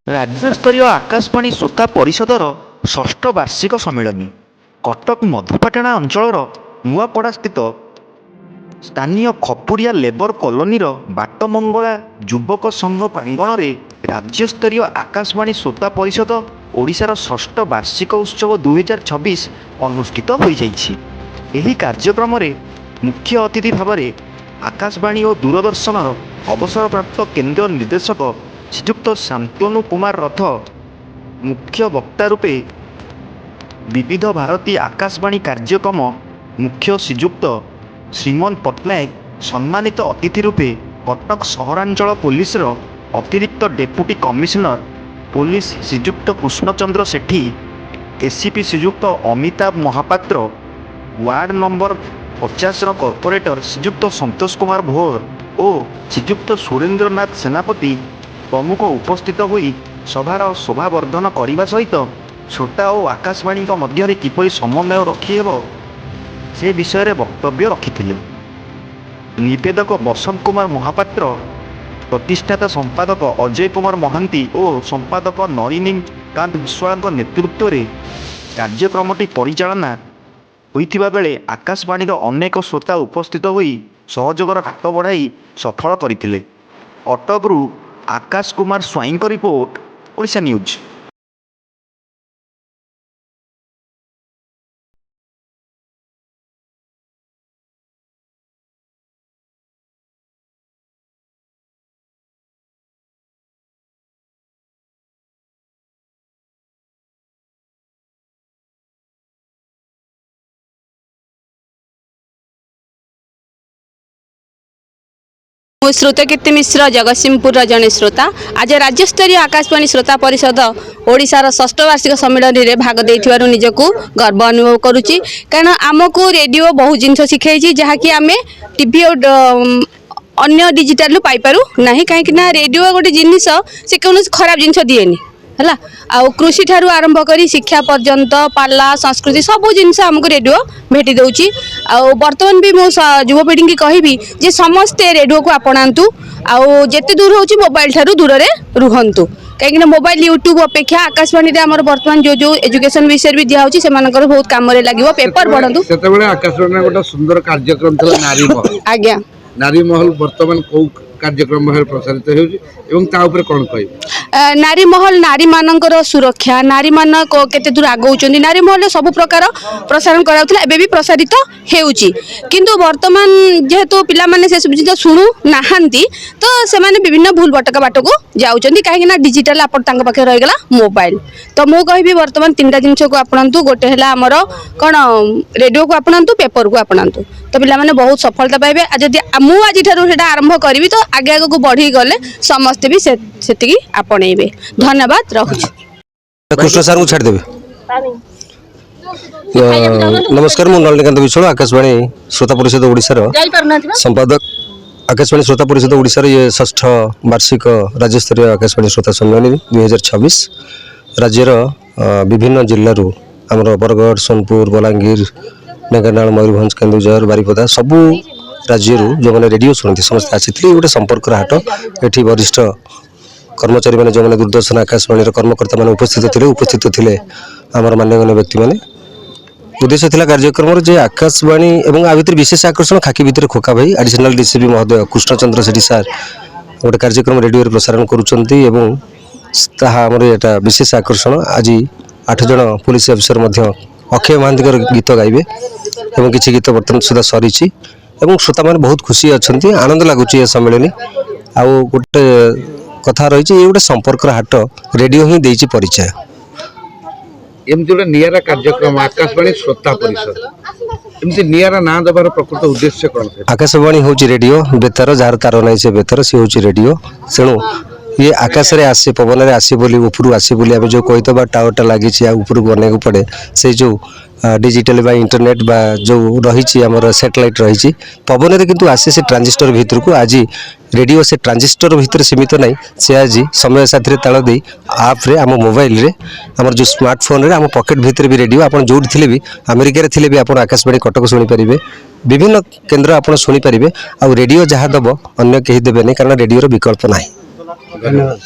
राज्यस्तरीय आकाशवाणी श्रोता परिषदर षष्ठ वार्षिक सम्मिलन कटक मधुपाटणा अंचल नुआपड़ा स्थित स्थानीय खपुरिया लेबर कॉलोनी बाटमंगला युवक संघ प्रांगण में राज्यस्तरीय आकाशवाणी श्रोता परिषद ओडिशार षष्ठ वार्षिक उत्सव 2026 अनुष्ठित हो जाइछि। एही कार्यक्रम में मुख्य अतिथि भाव में आकाशवाणी और दूरदर्शन अवसरप्राप्त केंद्र निर्देशक श्रीयुक्त शांतनु कुमार रथ मुख्य वक्ता रूपे विविध भारती आकाशवाणी कार्यक्रम मुख्य श्रीयुक्त श्रीमन पट्टनायक सम्मानित अतिथि रूपे कटक सहरांचल पुलिस अतिरिक्त deputy commissioner police Shriyukta Krishnachandra Sethi, ACP Shriyukta Amitabh Mahapatra, ward number 50 corporator Shriyukta Santosh Kumar Bhor और श्रीयुक्त सुरेंद्रनाथ सेनापति प्रमुख उपस्थित होई सभार शोभावर्धन करने सहित श्रोता और आकाशवाणी मध्य किपरि समन्वय रखी हेब से विषय वक्तव्य रखिथिले। निवेदक बसंत कुमार महापात्र, प्रतिष्ठाता संपादक अजय कुमार महांती और संपादक नलिनीकांत विश्वाल नेतृत्व में कार्यक्रमटी परिचालना होइथिबा बेले आकाशवाणी अनेक श्रोता उपस्थित होई सहयोगर हाथ बढ़ाई सफल करथिले। अटकरू आकाश कुमार स्वाईं का रिपोर्ट, ओडिशा न्यूज। श्रोता कीर्ति मिश्र जगतसिंहपुर जड़े श्रोता आज राज्यस्तरीय आकाशवाणी श्रोता परिषद ओडिशार षष्ठ वार्षिक सम्मेलन में भाग देथिबारु निजकू गर्व अनुभव करुच्ची। कारण आमको रेडियो बहुत जिनस शिखाई जहाँकि आम टीवी और अन्य डिजिटाल पाई पारू नाही, कहीं रेडियो गोटे जिनिस से कौन खराब जिनस दिएनी है। आउ कृषि ठारू आरंभ करी शिक्षा पर्यंत पाला संस्कृति सबू जिनस आमको रेडियो भेटी दौची। आउ बर्तमान भी मो युवपीढ़ी की कहबी जे समस्ते रेडियो को आपणातु आउ जेते दूर होची मोबाइल ठारू दूर रे रुहंतु। कहीं मोबाइल यूट्यूब अपेक्षा आकाशवाणी आमर बर्तमान जो एजुकेशन विषय भी दिया होची सेमानकर बहुत काम रे लागिवो। पेपर पढंतु। सेतेबेले आकाशवाणी गोटा सुंदर कार्यक्रम थला नारी महल। आज्ञा नारी महल बर्तमान को कार्यक्रम भाव प्रसारित होउची एवं ता ऊपर कोन कहै? नारी महल नारी मानकर सुरक्षा, नारी मान केते दूर आगौचंदी, नारी महल सब प्रकार प्रसारण कराउथला एबे भी प्रसारित हेउची। किंतु वर्तमान जेहेतु पिला माने से सब जिनिस सुनु नाहंती तो से माने विभिन्न भूल भटका बाटको जाउचंदी, काहे ना डिजिटल आपण तांग पाखे रहि गेला मोबाइल। तो मु कहबी वर्तमान तीनटा जिनिस को आपणंतु। गोटे हैला हमर कोन रेडियो को आपणंतु, पेपर को आपणंतु, तो पिला माने बहुत सफलता पाइबे। आ जदी मु आज ठारू सेटा आरंभ करबी तो आगे आगे को बढ़ी गले समस्त भी सेतिकी आपणेबे। धन्यवाद, रखुछी। कृष्ण सर को छाड़ देबे। नमस्कार, मु नलिनीकांत विश्वाल आकाशवाणी श्रोता परिषद ओडिशार संपादक। आकाशवाणी श्रोता परिषद ओडिशार ये षष्ठ वार्षिक राज्यस्तरीय आकाशवाणी श्रोता सम्मेलन 2026 राज्यर विभिन्न जिल्लारू आमर बरगढ़, सोनपुर, बलांगीर, ढेंकानाल, मयूरभंज, केन्दुझर, बारिपदा सबू राज्य जो मैंने रेडियो शुणती समस्त आसी गोटे संपर्क हाट। ये वरिष्ठ कर्मचारी मैंने जो मैंने दूरदर्शन आकाशवाणी कर्मकर्ता मैंने उपस्थित थे आमर मान्यगण्य व्यक्ति मैंने। उद्देश्य थिला कार्यक्रम जे आकाशवाणी एवं आ भितर विशेष आकर्षण खाकी भितर खोका भाई एडिशनल डीसीपी महोदय कृष्णचंद्र सेठी सार गोटे कार्यक्रम रेडियो प्रसारण करुँचे एवं आमर यहाँ विशेष आकर्षण। आज 8 जन पुलिस अफिसर अक्षय महांती गीत गाइबे एवं किसी गीत बर्तमान सुधा सरी एवं श्रोता मैंने बहुत खुशी अच्छा आनंद लगुच ये सम्मेलन। आउ गोटे कथा रही ये गोटे संपर्क हाट रेडियो ही देइछि परिचय। एमती गोटे नियारा कार्यक्रम आकाशवाणी श्रोता परिषद एमती नियारा ना दबार प्रकृत उद्देश्य कौन? आकाशवाणी हूँ रेडियो बेतार जार तार नहीं से बेतार सी हूँ रेडियो। तेणु ये आकाश रे आसे पवन रे आसे बोली ऊपर आसे बोली आम जो कहींबा टावरटा लगी ऊपर बनवाक पड़े से जो डिजिटल बा इंटरनेट बा जो रही आमर सैटेलाइट रही पवन रे किंतु आसे से ट्रांजिस्टर भितर को। आज रेडियो से ट्रांजिस्टर भितर सीमित नहीं, से आज समय साथी ताल दे आप रे आम मोबाइल रे आमर जो स्मार्टफोन रे आम पॉकेट भितर भी रेडियो आप जो थे भी अमेरिका थे भी आप आकाशवाणी कटक शुणी पारे, विभिन्न केन्द्र आप शुणी पारे। आ रेडियो जहाँ दब अन्य कहीं देवे नहीं, कारण रेडियो विकल्प ना। धन्यवाद।